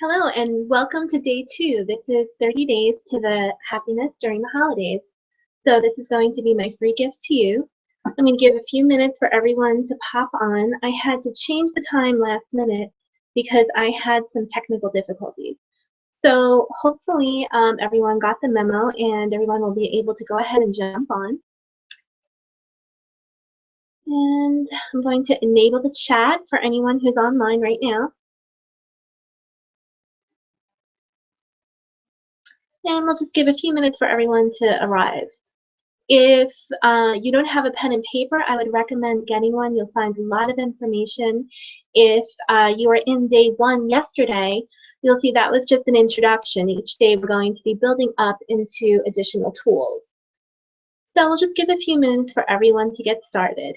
Hello and welcome to day 2. This is 30 days to the happiness during the holidays. So this is going to be my free gift to you. I'm going to give a few minutes for everyone to pop on. I had to change the time last minute because I had some technical difficulties. So hopefully everyone got the memo and everyone will be able to go ahead and jump on. And I'm going to enable the chat for anyone who's online right now. And we'll just give a few minutes for everyone to arrive. If you don't have a pen and paper, I would recommend getting one. You'll find a lot of information. If you were in day 1 yesterday, you'll see that was just an introduction. Each day we're going to be building up into additional tools. So we'll just give a few minutes for everyone to get started.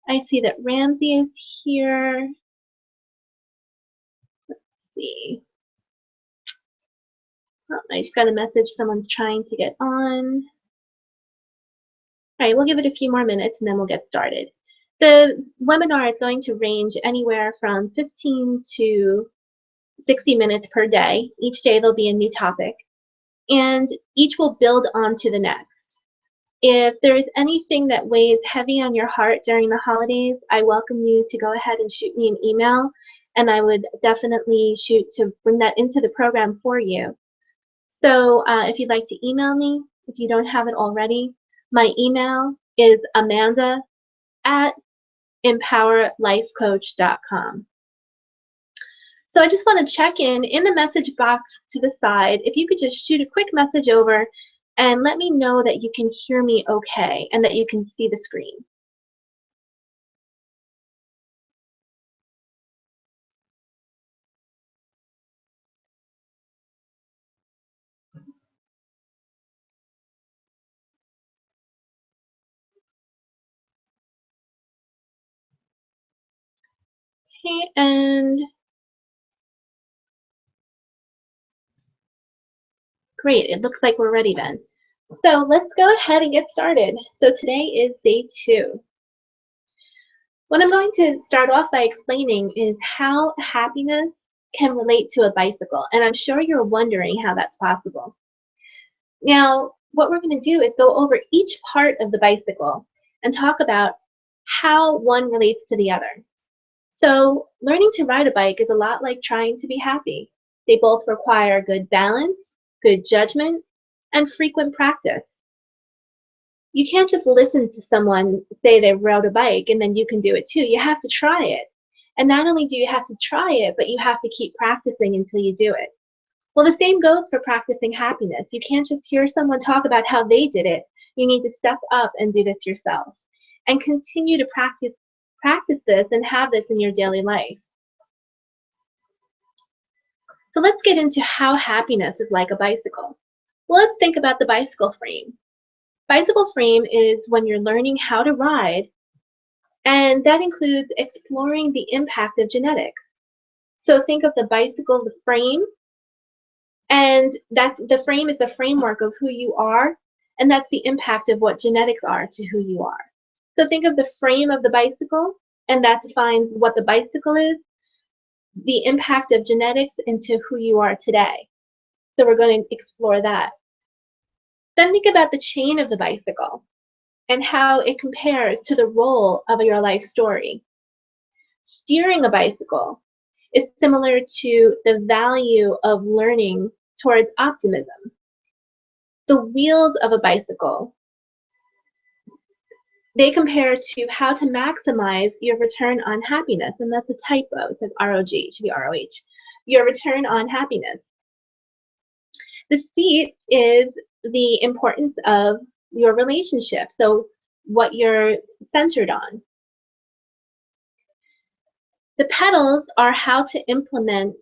I see that Ramsey is here. Let's see. Oh, I just got a message someone's trying to get on. All right, we'll give it a few more minutes and then we'll get started. The webinar is going to range anywhere from 15 to 60 minutes per day. Each day there'll be a new topic, and each will build onto the next. If there is anything that weighs heavy on your heart during the holidays, I welcome you to go ahead and shoot me an email, and I would definitely shoot to bring that into the program for you. So if you'd like to email me, if you don't have it already, my email is amanda@empowerlifecoach.com. So I just want to check in the message box to the side. If you could just shoot a quick message over and let me know that you can hear me okay and that you can see the screen. Okay, and great. It looks like we're ready then. So let's go ahead and get started. So today is day 2. What I'm going to start off by explaining is how happiness can relate to a bicycle. And I'm sure you're wondering how that's possible. Now, what we're going to do is go over each part of the bicycle and talk about how one relates to the other. So learning to ride a bike is a lot like trying to be happy. They both require good balance, good judgment, and frequent practice. You can't just listen to someone say they rode a bike and then you can do it too. You have to try it. And not only do you have to try it, but you have to keep practicing until you do it. Well, the same goes for practicing happiness. You can't just hear someone talk about how they did it. You need to step up and do this yourself and continue to practice this and have this in your daily life. So let's get into how happiness is like a bicycle. Well, let's think about the bicycle frame. Bicycle frame is when you're learning how to ride, and that includes exploring the impact of genetics. So think of the bicycle, the frame, and the frame is the framework of who you are, and that's the impact of what genetics are to who you are. So think of the frame of the bicycle, and that defines what the bicycle is, the impact of genetics into who you are today. So we're going to explore that. Then think about the chain of the bicycle and how it compares to the role of your life story. Steering a bicycle is similar to the value of learning towards optimism. The wheels of a bicycle, they compare to how to maximize your return on happiness, and that's a typo. It says ROG, it should be ROH. Your return on happiness. The seat is the importance of your relationship, so what you're centered on. The pedals are how to implement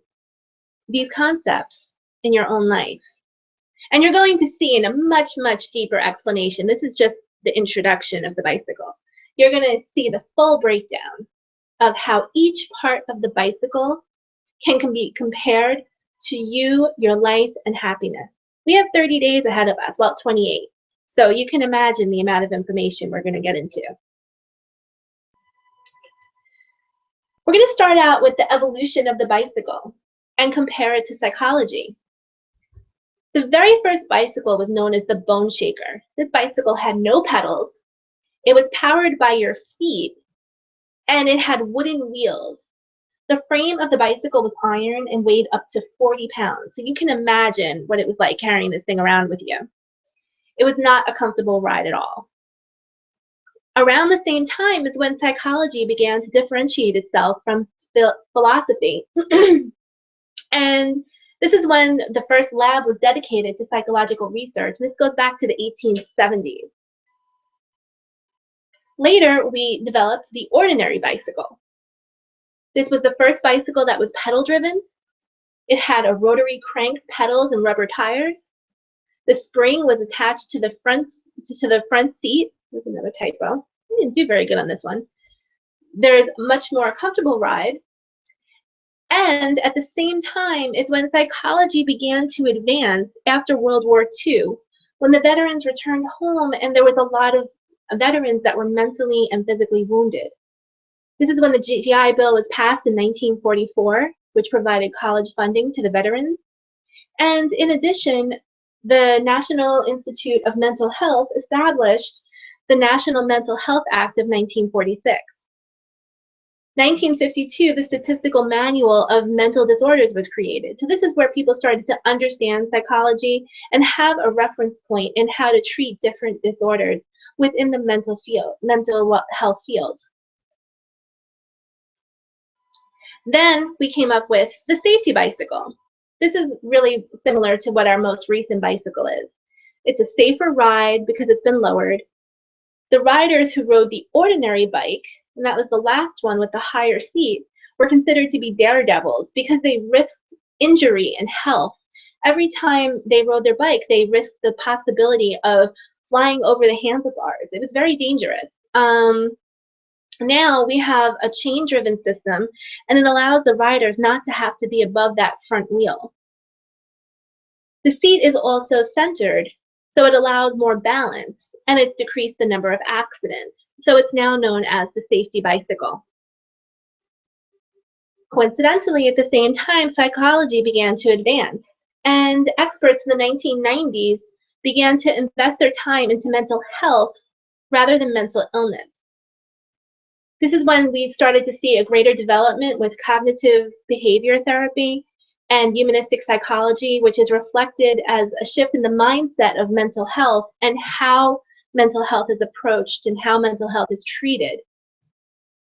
these concepts in your own life. And you're going to see in a much, much deeper explanation. This is just the introduction of the bicycle. You're going to see the full breakdown of how each part of the bicycle can be compared to you, your life, and happiness. We have 30 days ahead of us, well, 28. So you can imagine the amount of information we're going to get into. We're going to start out with the evolution of the bicycle and compare it to psychology. The very first bicycle was known as the bone shaker. This bicycle had no pedals. It was powered by your feet, and it had wooden wheels. The frame of the bicycle was iron and weighed up to 40 pounds. So you can imagine what it was like carrying this thing around with you. It was not a comfortable ride at all. Around the same time is when psychology began to differentiate itself from philosophy. And this is when the first lab was dedicated to psychological research. This goes back to the 1870s. Later, we developed the ordinary bicycle. This was the first bicycle that was pedal-driven. It had a rotary crank, pedals, and rubber tires. The spring was attached to the front seat. There's another typo. I didn't do very good on this one. There's a much more comfortable ride. And at the same time is when psychology began to advance after World War II, when the veterans returned home and there was a lot of veterans that were mentally and physically wounded. This is when the GI Bill was passed in 1944, which provided college funding to the veterans. And in addition, the National Institute of Mental Health established the National Mental Health Act of 1946. 1952, the Statistical Manual of Mental Disorders was created. So this is where people started to understand psychology and have a reference point in how to treat different disorders within the mental health field. Then we came up with the safety bicycle. This is really similar to what our most recent bicycle is. It's a safer ride because it's been lowered. The riders who rode the ordinary bike, and that was the last one with the higher seat, were considered to be daredevils because they risked injury and health. Every time they rode their bike, they risked the possibility of flying over the handlebars. It was very dangerous. Now we have a chain-driven system, and it allows the riders not to have to be above that front wheel. The seat is also centered, so it allows more balance, and it's decreased the number of accidents. So it's now known as the safety bicycle. Coincidentally, at the same time, psychology began to advance, and experts in the 1990s began to invest their time into mental health rather than mental illness. This is when we started to see a greater development with cognitive behavior therapy and humanistic psychology, which is reflected as a shift in the mindset of mental health and how mental health is approached and how mental health is treated.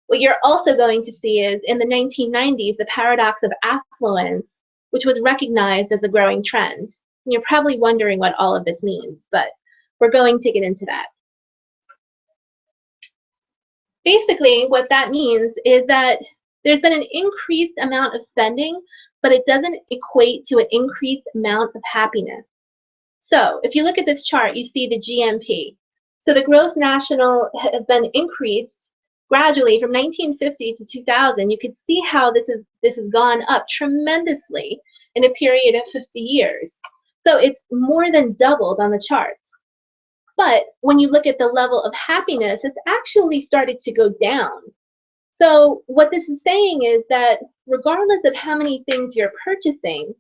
What you're also going to see is in the 1990s, the paradox of affluence, which was recognized as a growing trend. And you're probably wondering what all of this means, but we're going to get into that. Basically, what that means is that there's been an increased amount of spending, but it doesn't equate to an increased amount of happiness. So if you look at this chart, you see the GNP. So the gross national has been increased gradually from 1950 to 2000. You could see how this has gone up tremendously in a period of 50 years. So it's more than doubled on the charts. But when you look at the level of happiness, it's actually started to go down. So what this is saying is that regardless of how many things you're purchasing,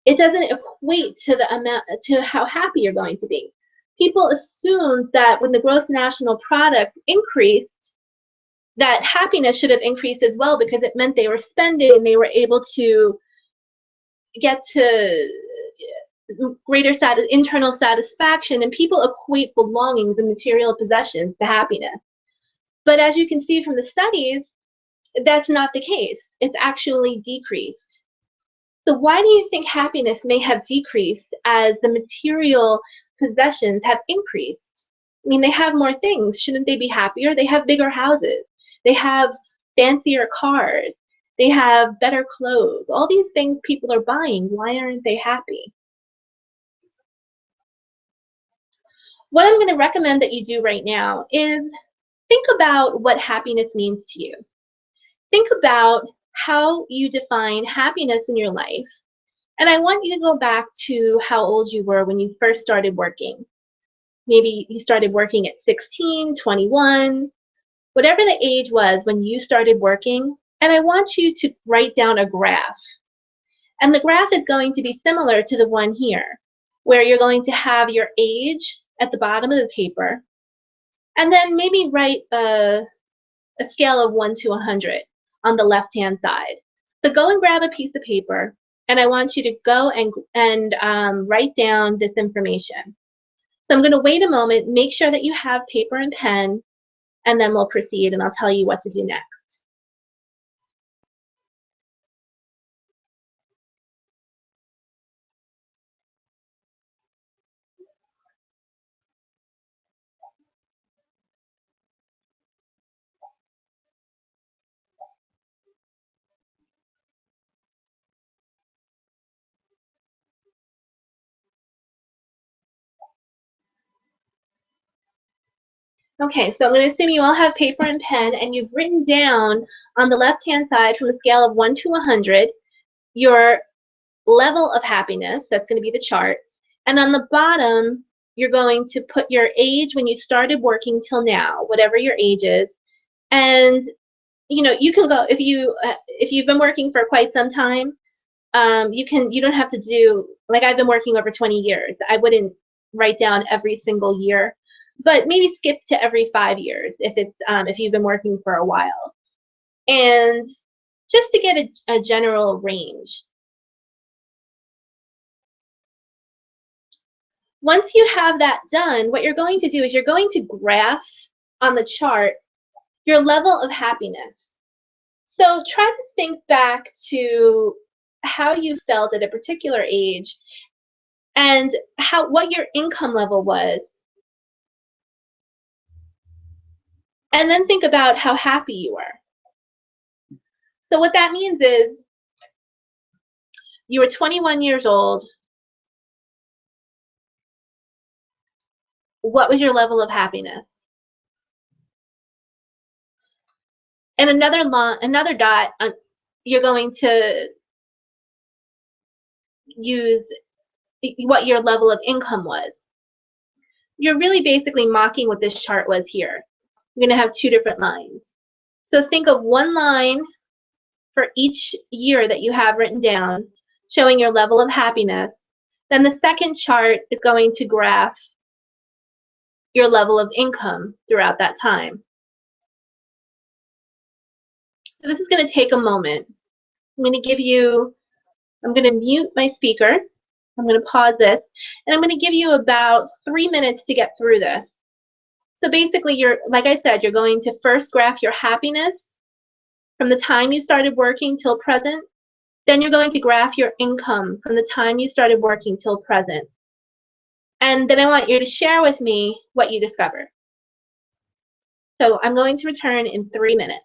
it doesn't equate to the amount, to how happy you're going to be. People assumed that when the gross national product increased, that happiness should have increased as well because it meant they were spending and they were able to get to greater internal satisfaction, and people equate belongings and material possessions to happiness. But as you can see from the studies, that's not the case. It's actually decreased. So why do you think happiness may have decreased as the material possessions have increased? I mean, they have more things. Shouldn't they be happier? They have bigger houses. They have fancier cars. They have better clothes. All these things people are buying. Why aren't they happy? What I'm going to recommend that you do right now is think about what happiness means to you. Think about how you define happiness in your life. And I want you to go back to how old you were when you first started working. Maybe you started working at 16, 21, whatever the age was when you started working. and I want you to write down a graph. And the graph is going to be similar to the one here, where you're going to have your age at the bottom of the paper, and then maybe write a scale of 1 to 100 on the left-hand side. So go and grab a piece of paper, and I want you to go and write down this information. So I'm going to wait a moment, make sure that you have paper and pen, and then we'll proceed, and I'll tell you what to do next. Okay, so I'm going to assume you all have paper and pen, and you've written down on the left-hand side from a scale of 1 to 100 your level of happiness. That's going to be the chart. And on the bottom, you're going to put your age when you started working till now, whatever your age is. And you can go if you've been working for quite some time. You don't have to do, like, I've been working over 20 years. I wouldn't write down every single year, but maybe skip to every 5 years if you've been working for a while, and just to get a general range. Once you have that done, what you're going to do is you're going to graph on the chart your level of happiness. So try to think back to how you felt at a particular age and what your income level was. And then think about how happy you were. So what that means is you were 21 years old. What was your level of happiness? And another dot, you're going to use what your level of income was. You're really basically mocking what this chart was here. You're going to have two different lines. So think of one line for each year that you have written down, showing your level of happiness. Then the second chart is going to graph your level of income throughout that time. So this is going to take a moment. I'm going to mute my speaker. I'm going to pause this, and I'm going to give you about 3 minutes to get through this. So basically, like I said, you're going to first graph your happiness from the time you started working till present. Then you're going to graph your income from the time you started working till present. And then I want you to share with me what you discovered. So I'm going to return in 3 minutes.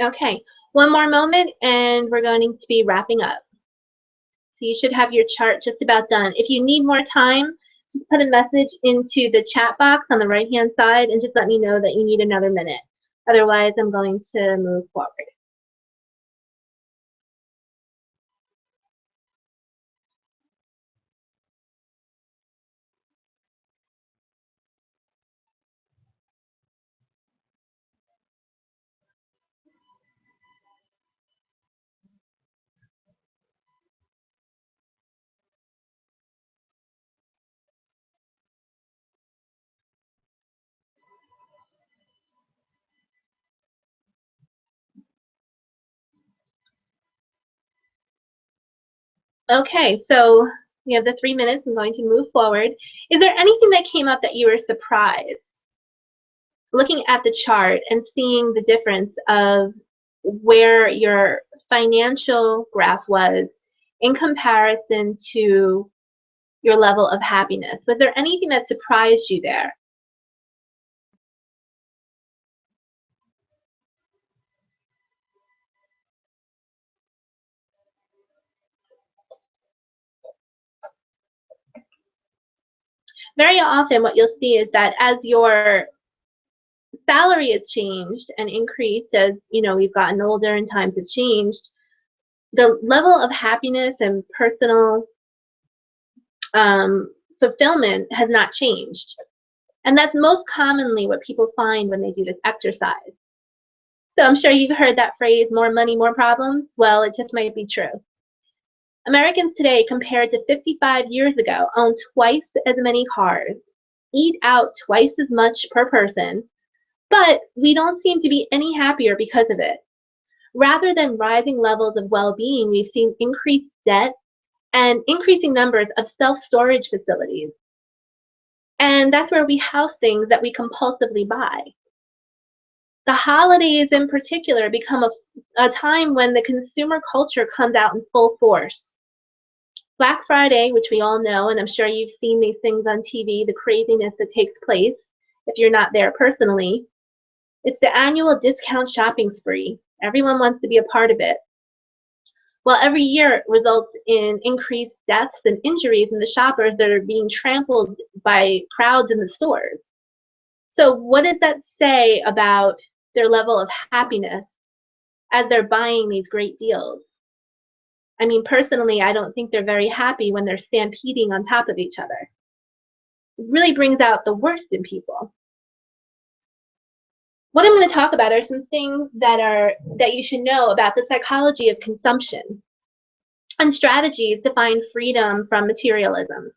Okay, one more moment and we're going to be wrapping up. So you should have your chart just about done. If you need more time, just put a message into the chat box on the right-hand side and just let me know that you need another minute. Otherwise, I'm going to move forward. Okay, so we have the 3 minutes. I'm going to move forward. Is there anything that came up that you were surprised? Looking at the chart and seeing the difference of where your financial graph was in comparison to your level of happiness. Was there anything that surprised you there? Very often what you'll see is that as your salary has changed and increased as we've gotten older and times have changed, the level of happiness and personal fulfillment has not changed. And that's most commonly what people find when they do this exercise. So I'm sure you've heard that phrase, more money, more problems. Well, it just might be true. Americans today, compared to 55 years ago, own twice as many cars, eat out twice as much per person, but we don't seem to be any happier because of it. Rather than rising levels of well-being, we've seen increased debt and increasing numbers of self-storage facilities. And that's where we house things that we compulsively buy. The holidays in particular become a time when the consumer culture comes out in full force. Black Friday, which we all know, and I'm sure you've seen these things on TV, the craziness that takes place if you're not there personally. It's the annual discount shopping spree. Everyone wants to be a part of it. Well, every year it results in increased deaths and injuries in the shoppers that are being trampled by crowds in the stores. So what does that say about their level of happiness as they're buying these great deals? I mean, personally, I don't think they're very happy when they're stampeding on top of each other. It really brings out the worst in people. What I'm going to talk about are some things that you should know about the psychology of consumption and strategies to find freedom from materialism.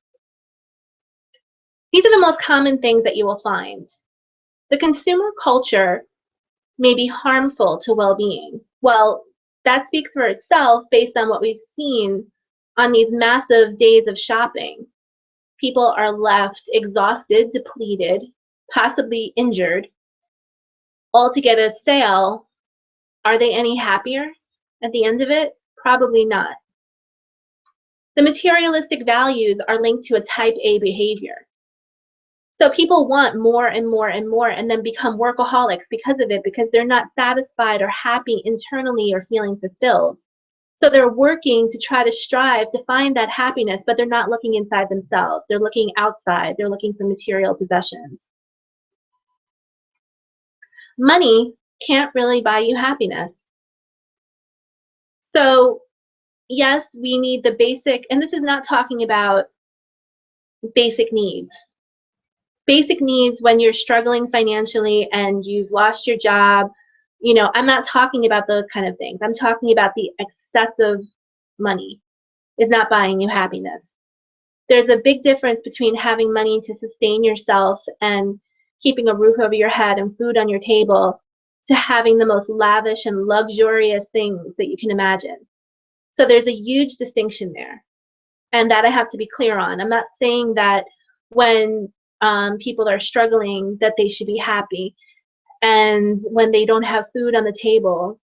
These are the most common things that you will find. The consumer culture may be harmful to well-being. Well, that speaks for itself based on what we've seen on these massive days of shopping. People are left exhausted, depleted, possibly injured, all to get a sale. Are they any happier at the end of it? Probably not. The materialistic values are linked to a type A behavior. So people want more and more and more and then become workaholics because of it, because they're not satisfied or happy internally or feeling fulfilled. So they're working to try to strive to find that happiness, but they're not looking inside themselves. They're looking outside. They're looking for material possessions. Money can't really buy you happiness. So yes, we need the basic, and this is not talking about basic needs. Basic needs when you're struggling financially and you've lost your job, I'm not talking about those kind of things. I'm talking about the excessive money is not buying you happiness. There's a big difference between having money to sustain yourself and keeping a roof over your head and food on your table to having the most lavish and luxurious things that you can imagine. So there's a huge distinction there, and that I have to be clear on. I'm not saying that when people are struggling that they should be happy, and when they don't have food on the table,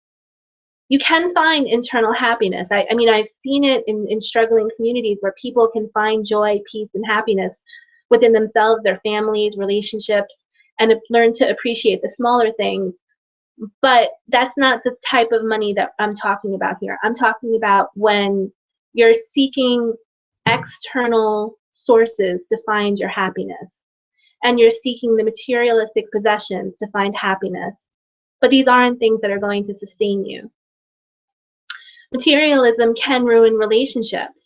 you can find internal happiness. I mean, I've seen it in struggling communities where people can find joy, peace, and happiness within themselves, their families, relationships, and learn to appreciate the smaller things But that's not the type of money that I'm talking about here. I'm talking about when you're seeking external sources to find your happiness, and you're seeking the materialistic possessions to find happiness. But these aren't things that are going to sustain you. Materialism can ruin relationships.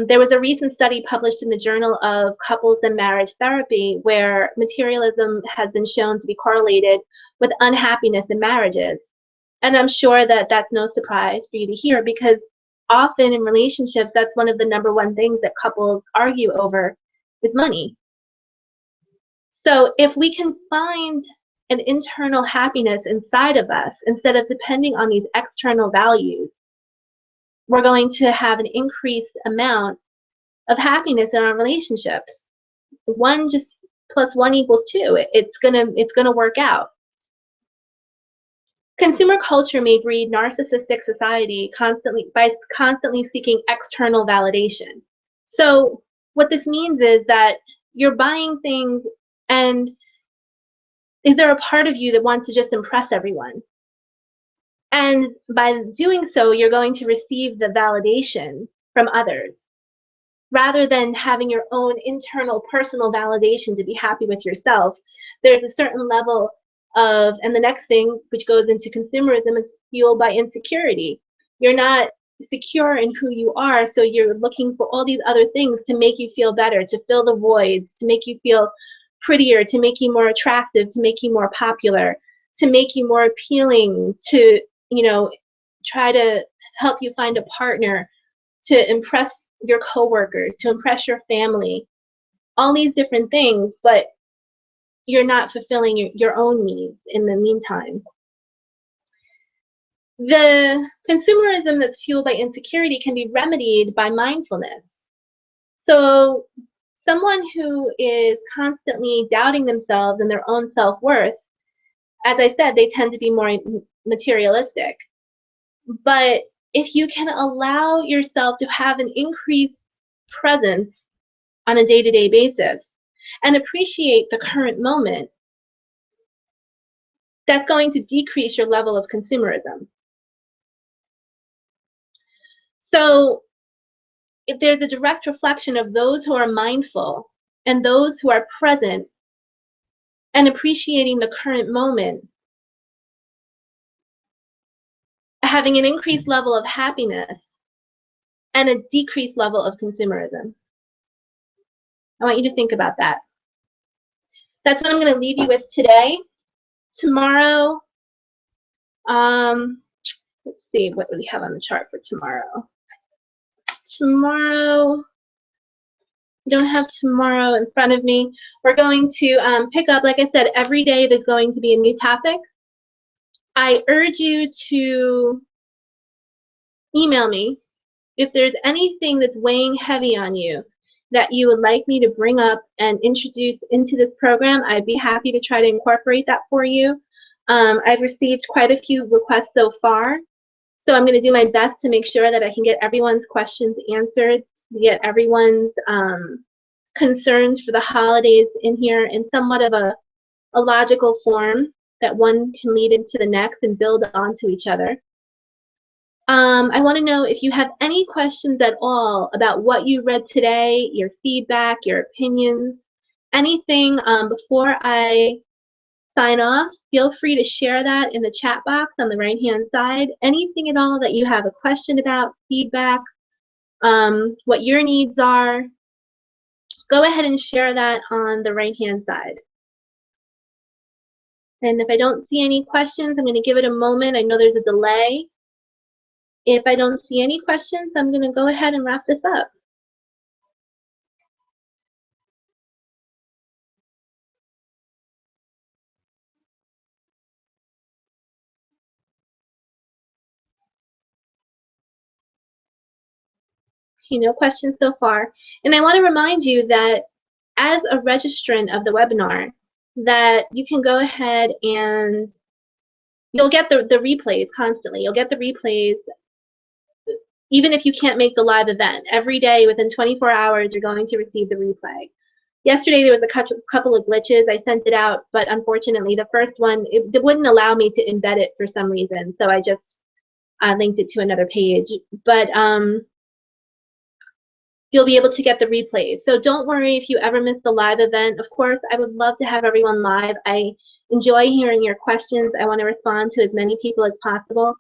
There was a recent study published in the Journal of Couples and Marriage Therapy where materialism has been shown to be correlated with unhappiness in marriages. And I'm sure that that's no surprise for you to hear, because often in relationships, that's one of the #1 things that couples argue over is money. So if we can find an internal happiness inside of us instead of depending on these external values, we're going to have an increased amount of happiness in our relationships. 1 just plus 1 equals 2. It's gonna work out. Consumer culture may breed narcissistic society constantly seeking external validation. So what this means is that you're buying things, and is there a part of you that wants to just impress everyone? And by doing so, you're going to receive the validation from others, rather than having your own internal personal validation to be happy with yourself. There's a certain level of, and the next thing, which goes into consumerism, is fueled by insecurity. You're not secure in who you are, so you're looking for all these other things to make you feel better, to fill the voids, to make you feel prettier, to make you more attractive, to make you more popular, to make you more appealing, to, try to help you find a partner, to impress your coworkers, to impress your family, all these different things, but you're not fulfilling your own needs in the meantime. The consumerism that's fueled by insecurity can be remedied by mindfulness. So someone who is constantly doubting themselves and their own self-worth, as I said, they tend to be more materialistic. But if you can allow yourself to have an increased presence on a day-to-day basis and appreciate the current moment, that's going to decrease your level of consumerism. So if there's a direct reflection of those who are mindful and those who are present and appreciating the current moment, having an increased level of happiness and a decreased level of consumerism. I want you to think about that. That's what I'm going to leave you with today. Tomorrow, let's see, what do we have on the chart for tomorrow? Tomorrow, I don't have tomorrow in front of me. We're going to pick up, like I said, every day there's going to be a new topic. I urge you to email me if there's anything that's weighing heavy on you that you would like me to bring up and introduce into this program. I'd be happy to try to incorporate that for you. I've received quite a few requests so far, so I'm going to do my best to make sure that I can get everyone's questions answered, to get everyone's concerns for the holidays in here in somewhat of a logical form that one can lead into the next and build onto each other. I want to know if you have any questions at all about what you read today, your feedback, your opinions, anything before I sign off. Feel free to share that in the chat box on the right-hand side. Anything at all that you have a question about, feedback, what your needs are, go ahead and share that on the right-hand side. And if I don't see any questions, I'm going to give it a moment. I know there's a delay. If I don't see any questions, I'm going to go ahead and wrap this up. Okay, no questions so far. And I want to remind you that as a registrant of the webinar, that you can go ahead and you'll get the replays constantly. You'll get the replays even if you can't make the live event. Every day within 24 hours, you're going to receive the replay. Yesterday there was a couple of glitches. I sent it out, but unfortunately the first one, it wouldn't allow me to embed it for some reason, so I just linked it to another page. But you'll be able to get the replays. So don't worry if you ever miss the live event. Of course, I would love to have everyone live. I enjoy hearing your questions. I want to respond to as many people as possible.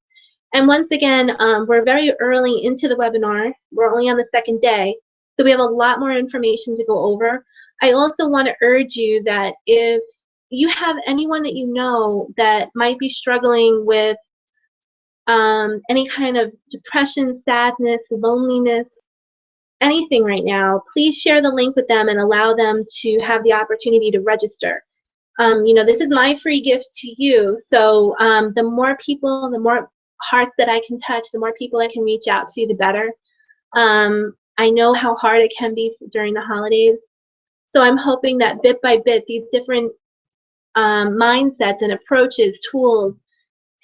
And once again, we're very early into the webinar. We're only on the second day, so we have a lot more information to go over. I also want to urge you that if you have anyone that you know that might be struggling with any kind of depression, sadness, loneliness, anything right now, please share the link with them and allow them to have the opportunity to register. You know, this is my free gift to you, so the more people, the more hearts that I can touch, the more people I can reach out to, the better. I know how hard it can be during the holidays, so I'm hoping that bit by bit, these different mindsets and approaches, tools,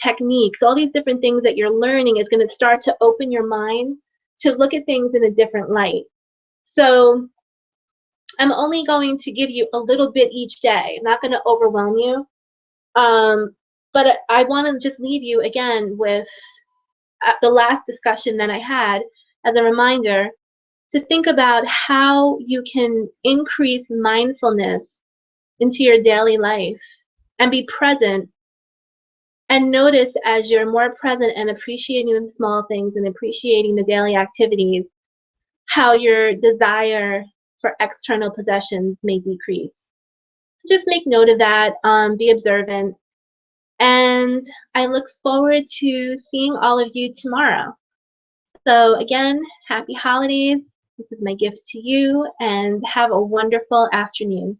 techniques, all these different things that you're learning is going to start to open your mind to look at things in a different light. So I'm only going to give you a little bit each day. I'm not going to overwhelm you. But I want to just leave you again with the last discussion that I had as a reminder to think about how you can increase mindfulness into your daily life and be present and notice as you're more present and appreciating the small things and appreciating the daily activities, how your desire for external possessions may decrease. Just make note of that, be observant, and I look forward to seeing all of you tomorrow. So again, happy holidays. This is my gift to you, and have a wonderful afternoon.